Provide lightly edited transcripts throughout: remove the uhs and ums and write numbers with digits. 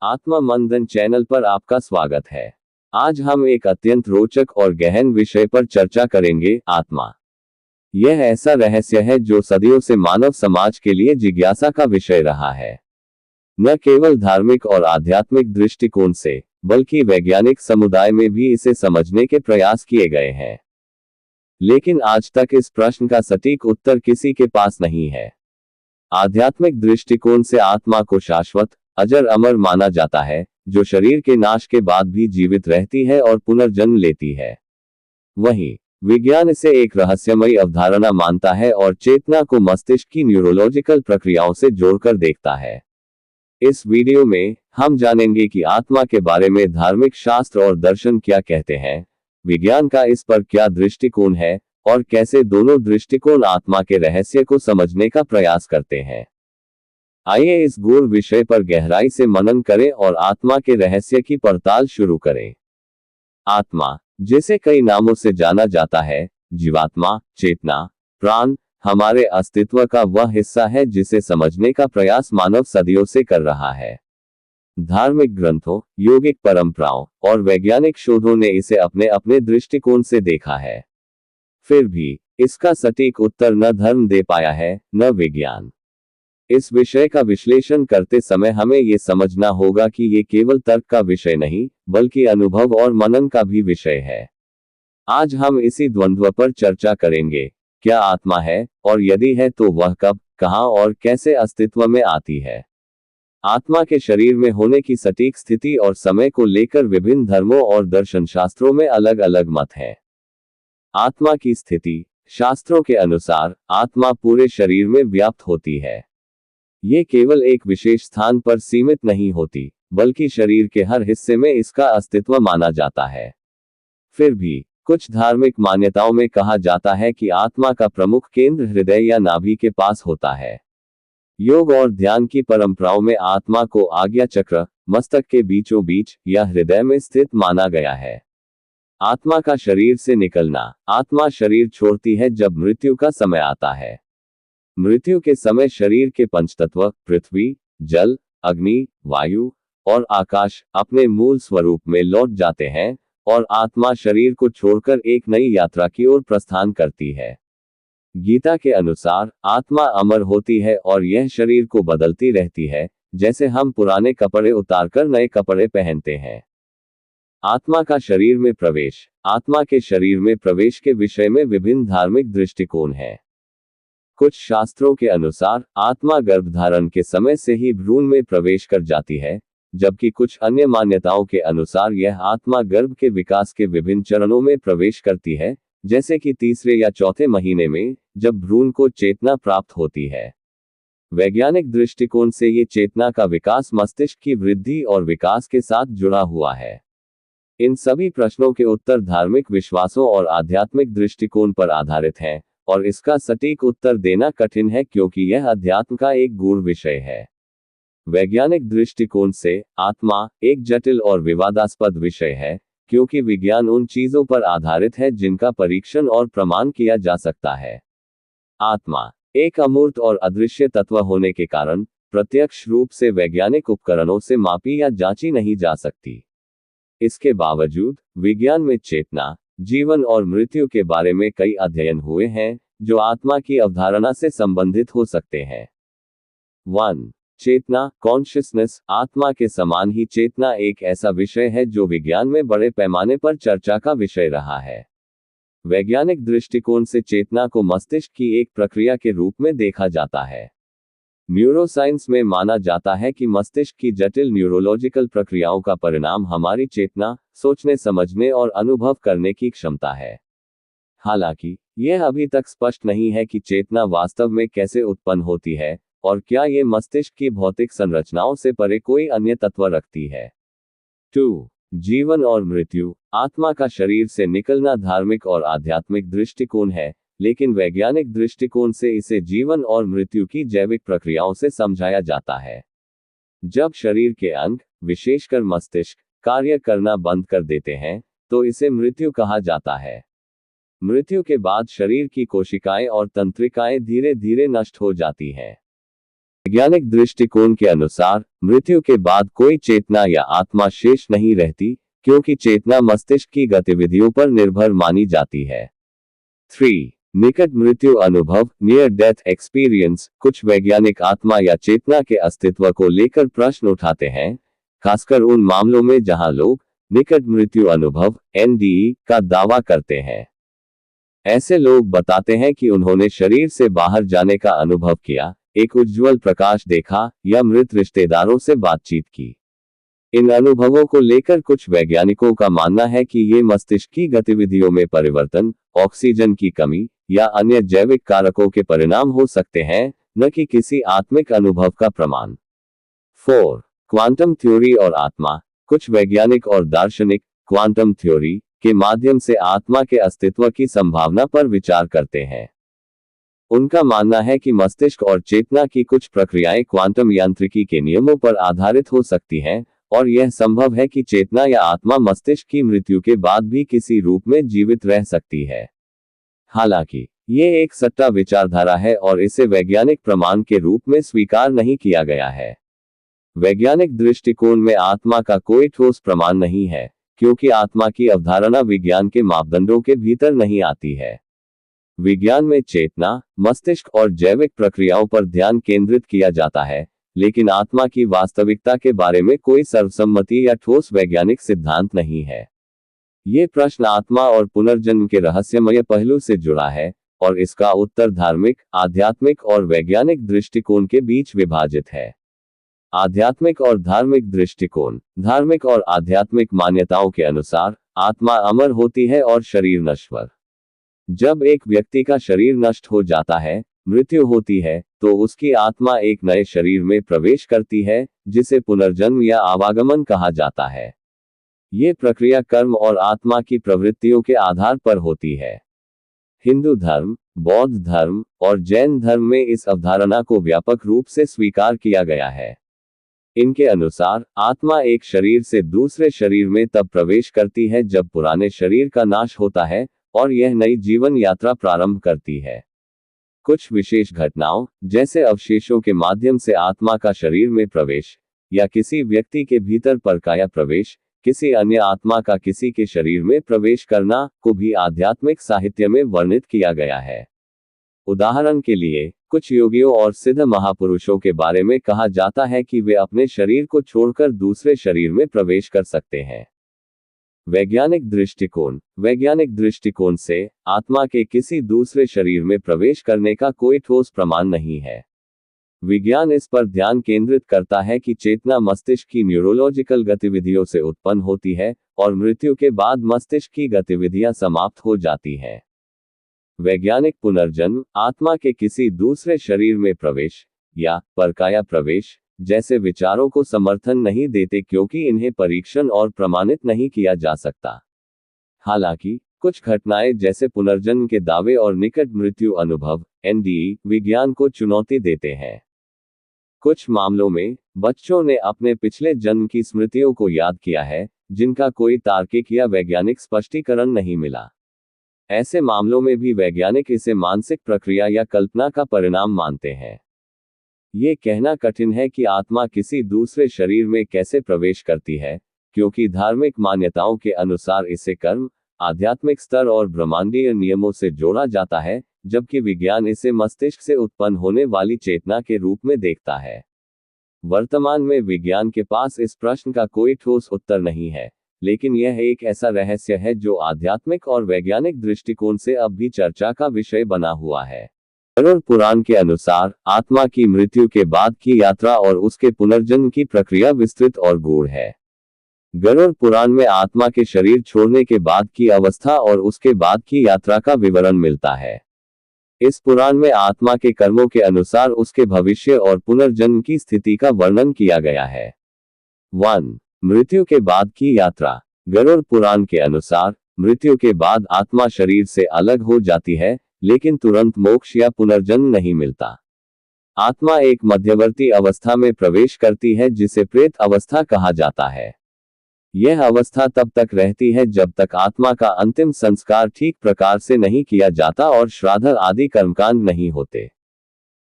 आत्मा मंथन चैनल पर आपका स्वागत है। आज हम एक अत्यंत रोचक और गहन विषय पर चर्चा करेंगे, आत्मा। यह ऐसा रहस्य है जो सदियों से मानव समाज के लिए जिज्ञासा का विषय रहा है। न केवल धार्मिक और आध्यात्मिक दृष्टिकोण से, बल्कि वैज्ञानिक समुदाय में भी इसे समझने के प्रयास किए गए हैं। लेकिन आज तक इस प्रश्न का सटीक उत्तर किसी के पास नहीं है। आध्यात्मिक दृष्टिकोण से आत्मा को शाश्वत, अजर अमर माना जाता है, जो शरीर के नाश के बाद भी जीवित रहती है और पुनर्जन्म लेती है। वहीं विज्ञान इसे एक रहस्यमयी अवधारणा मानता है और चेतना को मस्तिष्क की न्यूरोलॉजिकल प्रक्रियाओं से जोड़कर देखता है। इस वीडियो में हम जानेंगे कि आत्मा के बारे में धार्मिक शास्त्र और दर्शन क्या कहते हैं, विज्ञान का इस पर क्या दृष्टिकोण है, और कैसे दोनों दृष्टिकोण आत्मा के रहस्य को समझने का प्रयास करते हैं। आइए इस गूढ़ विषय पर गहराई से मनन करें और आत्मा के रहस्य की पड़ताल शुरू करें। आत्मा, जिसे कई नामों से जाना जाता है, जीवात्मा, चेतना, प्राण, हमारे अस्तित्व का वह हिस्सा है जिसे समझने का प्रयास मानव सदियों से कर रहा है। धार्मिक ग्रंथों, योगिक परंपराओं और वैज्ञानिक शोधों ने इसे अपने अपने दृष्टिकोण से देखा है। फिर भी इसका सटीक उत्तर न धर्म दे पाया है, न विज्ञान। इस विषय का विश्लेषण करते समय हमें यह समझना होगा कि ये केवल तर्क का विषय नहीं, बल्कि अनुभव और मनन का भी विषय है। आज हम इसी द्वंद्व पर चर्चा करेंगे, क्या आत्मा है, और यदि है तो वह कब, कहां और कैसे अस्तित्व में आती है। आत्मा के शरीर में होने की सटीक स्थिति और समय को लेकर विभिन्न धर्मों और दर्शन शास्त्रों में अलग अलग मत है। आत्मा की स्थिति, शास्त्रों के अनुसार आत्मा पूरे शरीर में व्याप्त होती है। ये केवल एक विशेष स्थान पर सीमित नहीं होती, बल्कि शरीर के हर हिस्से में इसका अस्तित्व माना जाता है। फिर भी कुछ धार्मिक मान्यताओं में कहा जाता है कि आत्मा का प्रमुख केंद्र हृदय या नाभि के पास होता है। योग और ध्यान की परंपराओं में आत्मा को आज्ञा चक्र, मस्तक के बीचों बीच या हृदय में स्थित माना गया है। आत्मा का शरीर से निकलना, आत्मा शरीर छोड़ती है जब मृत्यु का समय आता है। मृत्यु के समय शरीर के पंचतत्व पृथ्वी, जल, अग्नि, वायु और आकाश अपने मूल स्वरूप में लौट जाते हैं, और आत्मा शरीर को छोड़कर एक नई यात्रा की ओर प्रस्थान करती है। गीता के अनुसार आत्मा अमर होती है और यह शरीर को बदलती रहती है, जैसे हम पुराने कपड़े उतारकर नए कपड़े पहनते हैं। आत्मा का शरीर में प्रवेश, आत्मा के शरीर में प्रवेश के विषय में विभिन्न धार्मिक दृष्टिकोण हैं। कुछ शास्त्रों के अनुसार आत्मा गर्भधारण के समय से ही भ्रूण में प्रवेश कर जाती है, जबकि कुछ अन्य मान्यताओं के अनुसार यह आत्मा गर्भ के विकास के विभिन्न चरणों में प्रवेश करती है, जैसे कि तीसरे या चौथे महीने में, जब भ्रूण को चेतना प्राप्त होती है। वैज्ञानिक दृष्टिकोण से ये चेतना का विकास मस्तिष्क की वृद्धि और विकास के साथ जुड़ा हुआ है। इन सभी प्रश्नों के उत्तर धार्मिक विश्वासों और आध्यात्मिक दृष्टिकोण पर आधारित हैं, और इसका सटीक उत्तर देना कठिन है क्योंकि यह अध्यात्म का एक गूढ़ विषय है। वैज्ञानिक दृष्टिकोण से आत्मा एक जटिल और विवादास्पद विषय है, क्योंकि विज्ञान उन चीजों पर आधारित है जिनका परीक्षण और प्रमाण किया जा सकता है। आत्मा एक अमूर्त और अदृश्य तत्व होने के कारण प्रत्यक्ष रूप से वैज्ञानिक उपकरणों से मापी या जांची नहीं जा सकती। इसके बावजूद विज्ञान में चेतना, जीवन और मृत्यु के बारे में कई अध्ययन हुए हैं, जो आत्मा की अवधारणा से संबंधित हो सकते हैं। 1. चेतना, कॉन्शियसनेस। आत्मा के समान ही चेतना एक ऐसा विषय है जो विज्ञान में बड़े पैमाने पर चर्चा का विषय रहा है। वैज्ञानिक दृष्टिकोण से चेतना को मस्तिष्क की एक प्रक्रिया के रूप में देखा जाता है। न्यूरोसाइंस में माना जाता है कि मस्तिष्क की जटिल न्यूरोलॉजिकल प्रक्रियाओं का परिणाम हमारी चेतना, सोचने समझने और अनुभव करने की क्षमता है। हालांकि यह अभी तक स्पष्ट नहीं है कि चेतना वास्तव में कैसे उत्पन्न होती है, और क्या ये मस्तिष्क की भौतिक संरचनाओं से परे कोई अन्य तत्व रखती है। 2. जीवन और मृत्यु। आत्मा का शरीर से निकलना धार्मिक और आध्यात्मिक दृष्टिकोण है, लेकिन वैज्ञानिक दृष्टिकोण से इसे जीवन और मृत्यु की जैविक प्रक्रियाओं से समझाया जाता है। जब शरीर के अंग, विशेषकर मस्तिष्क, कार्य करना बंद कर देते हैं, तो इसे मृत्यु कहा जाता है। मृत्यु के बाद शरीर की कोशिकाएं और तंत्रिकाएं धीरे धीरे नष्ट हो जाती हैं। वैज्ञानिक दृष्टिकोण के अनुसार मृत्यु के बाद कोई चेतना या आत्मा शेष नहीं रहती, क्योंकि चेतना मस्तिष्क की गतिविधियों पर निर्भर मानी जाती है। 3. निकट मृत्यु अनुभव, नियर डेथ एक्सपीरियंस। कुछ वैज्ञानिक आत्मा या चेतना के अस्तित्व को लेकर प्रश्न उठाते हैं, खासकर उन मामलों में जहां लोग निकट मृत्यु अनुभव (NDE) का दावा करते हैं। ऐसे लोग बताते हैं कि उन्होंने शरीर से बाहर जाने का अनुभव किया, एक उज्ज्वल प्रकाश देखा, या मृत रिश्तेदारों से बातचीत की। इन अनुभवों को लेकर कुछ वैज्ञानिकों का मानना है कि ये मस्तिष्क की गतिविधियों में परिवर्तन, ऑक्सीजन की कमी, या अन्य जैविक कारकों के परिणाम हो सकते हैं, न कि किसी आत्मिक अनुभव का प्रमाण। 4. क्वांटम थ्योरी और आत्मा। कुछ वैज्ञानिक और दार्शनिक क्वांटम थ्योरी के माध्यम से आत्मा के अस्तित्व की संभावना पर विचार करते हैं। उनका मानना है कि मस्तिष्क और चेतना की कुछ प्रक्रियाएं क्वांटम यांत्रिकी के नियमों पर आधारित हो सकती हैं, और यह संभव है कि चेतना या आत्मा मस्तिष्क की मृत्यु के बाद भी किसी रूप में जीवित रह सकती है। हालांकि ये एक सट्टा विचारधारा है और इसे वैज्ञानिक प्रमाण के रूप में स्वीकार नहीं किया गया है। वैज्ञानिक दृष्टिकोण में आत्मा का कोई ठोस प्रमाण नहीं है, क्योंकि आत्मा की अवधारणा विज्ञान के मापदंडों के भीतर नहीं आती है। विज्ञान में चेतना, मस्तिष्क और जैविक प्रक्रियाओं पर ध्यान केंद्रित किया जाता है, लेकिन आत्मा की वास्तविकता के बारे में कोई सर्वसम्मति या ठोस वैज्ञानिक सिद्धांत नहीं है। ये प्रश्न आत्मा और पुनर्जन्म के रहस्यमय पहलू से जुड़ा है, और इसका उत्तर धार्मिक, आध्यात्मिक और वैज्ञानिक दृष्टिकोण के बीच विभाजित है। आध्यात्मिक और धार्मिक दृष्टिकोण। धार्मिक और आध्यात्मिक मान्यताओं के अनुसार आत्मा अमर होती है और शरीर नश्वर। जब एक व्यक्ति का शरीर नष्ट हो जाता है, मृत्यु होती है, तो उसकी आत्मा एक नए शरीर में प्रवेश करती है, जिसे पुनर्जन्म या आवागमन कहा जाता है। ये प्रक्रिया कर्म और आत्मा की प्रवृत्तियों के आधार पर होती है। हिंदू धर्म, बौद्ध धर्म और जैन धर्म में इस अवधारणा को व्यापक रूप से स्वीकार किया गया है। इनके अनुसार आत्मा एक शरीर से दूसरे शरीर में तब प्रवेश करती है जब पुराने शरीर का नाश होता है, और यह नई जीवन यात्रा प्रारंभ करती है। कुछ विशेष घटनाओं, जैसे अवशेषों के माध्यम से आत्मा का शरीर में प्रवेश, या किसी व्यक्ति के भीतर परकाया प्रवेश, किसी अन्य आत्मा का किसी के शरीर में प्रवेश करना, को भी आध्यात्मिक साहित्य में वर्णित किया गया है। उदाहरण के लिए, कुछ योगियों और सिद्ध महापुरुषों के बारे में कहा जाता है कि वे अपने शरीर को छोड़कर दूसरे शरीर में प्रवेश कर सकते हैं। वैज्ञानिक दृष्टिकोण। वैज्ञानिक दृष्टिकोण से आत्मा के किसी दूसरे शरीर में प्रवेश करने का कोई ठोस प्रमाण नहीं है। विज्ञान इस पर ध्यान केंद्रित करता है कि चेतना मस्तिष्क की न्यूरोलॉजिकल गतिविधियों से उत्पन्न होती है, और मृत्यु के बाद मस्तिष्क की गतिविधियां समाप्त हो जाती हैं। वैज्ञानिक पुनर्जन्म। आत्मा के किसी दूसरे शरीर में प्रवेश या परकाया प्रवेश जैसे विचारों को समर्थन नहीं देते, क्योंकि इन्हें परीक्षण और प्रमाणित नहीं किया जा सकता। हालांकि कुछ घटनाएं जैसे पुनर्जन्म के दावे और निकट मृत्यु अनुभव (NDE) विज्ञान को चुनौती देते हैं। कुछ मामलों में बच्चों ने अपने पिछले जन्म की स्मृतियों को याद किया है, जिनका कोई तार्किक या वैज्ञानिक स्पष्टीकरण नहीं मिला। ऐसे मामलों में भी वैज्ञानिक इसे मानसिक प्रक्रिया या कल्पना का परिणाम मानते हैं। ये कहना कठिन है कि आत्मा किसी दूसरे शरीर में कैसे प्रवेश करती है, क्योंकि धार्मिक मान्यताओं के अनुसार इसे कर्म, आध्यात्मिक स्तर और ब्रह्मांडीय नियमों से जोड़ा जाता है, जबकि विज्ञान इसे मस्तिष्क से उत्पन्न होने वाली चेतना के रूप में देखता है। वर्तमान में विज्ञान के पास इस प्रश्न का कोई ठोस उत्तर नहीं है, लेकिन यह एक ऐसा रहस्य है जो आध्यात्मिक और वैज्ञानिक दृष्टिकोण से अब भी चर्चा का विषय बना हुआ है। गरुड़ पुराण के अनुसार आत्मा की मृत्यु के बाद की यात्रा और उसके पुनर्जन्म की प्रक्रिया विस्तृत और गूढ़ है। गरुड़ पुराण में आत्मा के शरीर छोड़ने के बाद की अवस्था और उसके बाद की यात्रा का विवरण मिलता है। इस पुराण में आत्मा के कर्मों के अनुसार उसके भविष्य और पुनर्जन्म की स्थिति का वर्णन किया गया है। 1. मृत्यु के बाद की यात्रा। गरुड़ पुराण के अनुसार मृत्यु के बाद आत्मा शरीर से अलग हो जाती है, लेकिन तुरंत मोक्ष या पुनर्जन्म नहीं मिलता। आत्मा एक मध्यवर्ती अवस्था में प्रवेश करती है जिसे प्रेत अवस्था कहा जाता है। यह अवस्था तब तक रहती है जब तक आत्मा का अंतिम संस्कार ठीक प्रकार से नहीं किया जाता और श्राद्ध आदि कर्मकांड नहीं होते।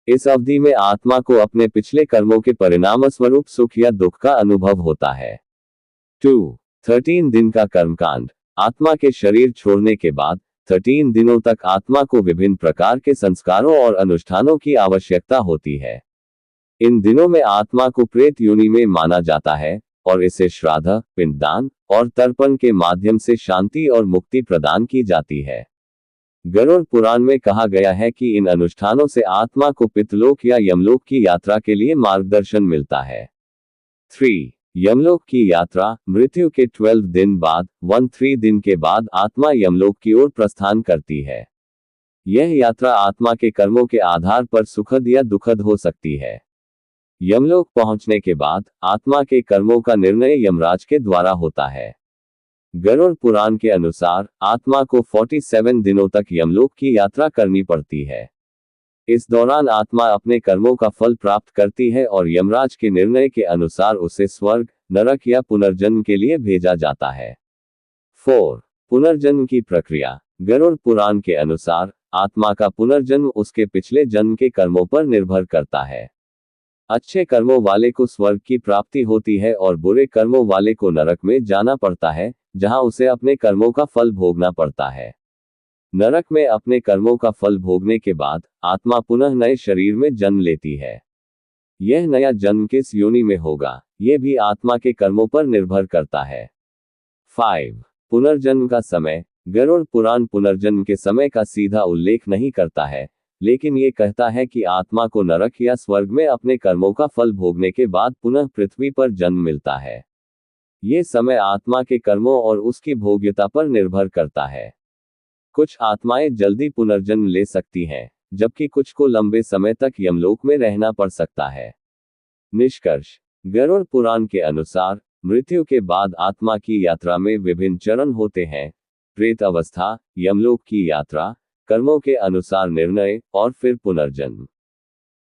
इस अवधि में आत्मा को अपने पिछले कर्मों के परिणामस्वरूप सुख या दुख का अनुभव होता है। 13 दिन का कर्मकांड। आत्मा के शरीर छोड़ने के बाद 13 दिनों तक आत्मा को विभिन्न प्रकार के संस्कारों और अनुष्ठानों की आवश्यकता होती है। इन दिनों में आत्मा को प्रेत योनि में माना जाता है और इसे श्राद्ध, पिंडदान और तर्पण के माध्यम से शांति और मुक्ति प्रदान की जाती है। गरुड़ पुराण में कहा गया है कि इन अनुष्ठानों से आत्मा को पितृलोक या यमलोक की यात्रा के लिए मार्गदर्शन मिलता है। 3. यमलोक की यात्रा। मृत्यु के 12 दिन बाद 13 दिन के बाद आत्मा यमलोक की ओर प्रस्थान करती है। यह यात्रा आत्मा के कर्मों के आधार पर सुखद या दुखद हो सकती है। यमलोक पहुंचने के बाद आत्मा के कर्मों का निर्णय यमराज के द्वारा होता है। गरुड़ पुराण के अनुसार आत्मा को 47 दिनों तक यमलोक की यात्रा करनी पड़ती है। इस दौरान आत्मा अपने कर्मों का फल प्राप्त करती है और यमराज के निर्णय के अनुसार उसे स्वर्ग, नरक या पुनर्जन्म के लिए भेजा जाता है। 4. पुनर्जन्म की प्रक्रिया। गरुड़ पुराण के अनुसार आत्मा का पुनर्जन्म उसके पिछले जन्म के कर्मों पर निर्भर करता है। अच्छे कर्मों वाले को स्वर्ग की प्राप्ति होती है और बुरे कर्मों वाले को नरक में जाना पड़ता है, जहां उसे अपने कर्मों का फल भोगना पड़ता है। नरक में अपने कर्मों का फल भोगने के बाद आत्मा पुनः नए शरीर में जन्म लेती है। यह नया जन्म किस योनि में होगा, यह भी आत्मा के कर्मों पर निर्भर करता है। 5. पुनर्जन्म का समय। गरुड़ पुराण पुनर्जन्म के समय का सीधा उल्लेख नहीं करता है, लेकिन ये कहता है कि आत्मा को नरक या स्वर्ग में अपने कर्मों का फल भोगने के बाद पुनः पृथ्वी पर जन्म मिलता है। ये समय आत्मा के कर्मों और उसकी भोग्यता पर निर्भर करता है। कुछ आत्माएं जल्दी पुनर्जन्म ले सकती हैं, जबकि कुछ को लंबे समय तक यमलोक में रहना पड़ सकता है। निष्कर्ष। गरुड़ पुराण के अनुसार मृत्यु के बाद आत्मा की यात्रा में विभिन्न चरण होते हैं: प्रेत अवस्था, यमलोक की यात्रा, कर्मों के अनुसार निर्णय और फिर पुनर्जन्म।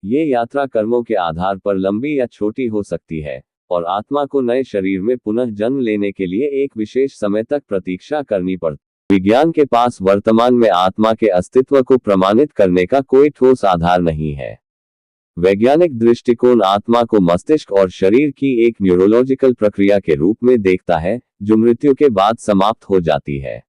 ये यात्रा कर्मों के आधार पर लंबी या छोटी हो सकती है और आत्मा को नए शरीर में पुनः जन्म लेने के लिए एक विशेष समय तक प्रतीक्षा करनी पड़ती है। विज्ञान के पास वर्तमान में आत्मा के अस्तित्व को प्रमाणित करने का कोई ठोस आधार नहीं है। वैज्ञानिक दृष्टिकोण आत्मा को मस्तिष्क और शरीर की एक न्यूरोलॉजिकल प्रक्रिया के रूप में देखता है, जो मृत्यु के बाद समाप्त हो जाती है।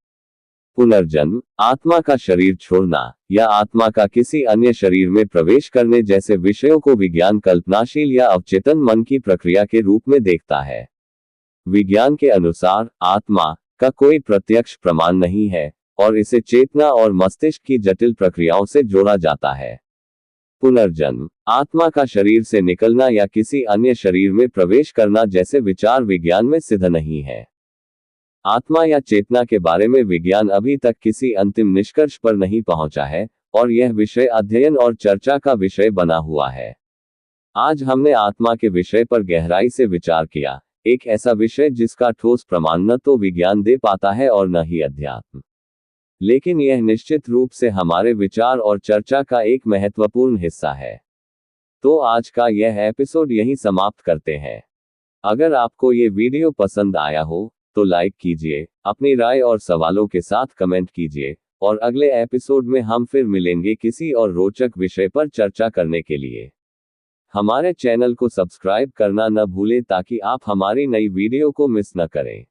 पुनर्जन्म, आत्मा का शरीर छोड़ना या आत्मा का किसी अन्य शरीर में प्रवेश करने जैसे विषयों को विज्ञान कल्पनाशील या अवचेतन मन की प्रक्रिया के रूप में देखता है। विज्ञान के अनुसार आत्मा का कोई प्रत्यक्ष प्रमाण नहीं है और इसे चेतना और मस्तिष्क की जटिल प्रक्रियाओं से जोड़ा जाता है। पुनर्जन्म, आत्मा का शरीर से निकलना या किसी अन्य शरीर में प्रवेश करना जैसे विचार विज्ञान में सिद्ध नहीं है। आत्मा या चेतना के बारे में विज्ञान अभी तक किसी अंतिम निष्कर्ष पर नहीं पहुंचा है और यह विषय अध्ययन और चर्चा का विषय बना हुआ है। आज हमने आत्मा के विषय पर गहराई से विचार किया, एक ऐसा विषय जिसका ठोस प्रमाण न तो विज्ञान दे पाता है और न ही अध्यात्म, लेकिन यह निश्चित रूप से हमारे विचार और चर्चा का एक महत्वपूर्ण हिस्सा है। तो आज का यह एपिसोड यहीं समाप्त करते हैं। अगर आपको ये वीडियो पसंद आया हो तो लाइक कीजिए, अपनी राय और सवालों के साथ कमेंट कीजिए और अगले एपिसोड में हम फिर मिलेंगे किसी और रोचक विषय पर चर्चा करने के लिए। हमारे चैनल को सब्सक्राइब करना न भूलें ताकि आप हमारी नई वीडियो को मिस न करें।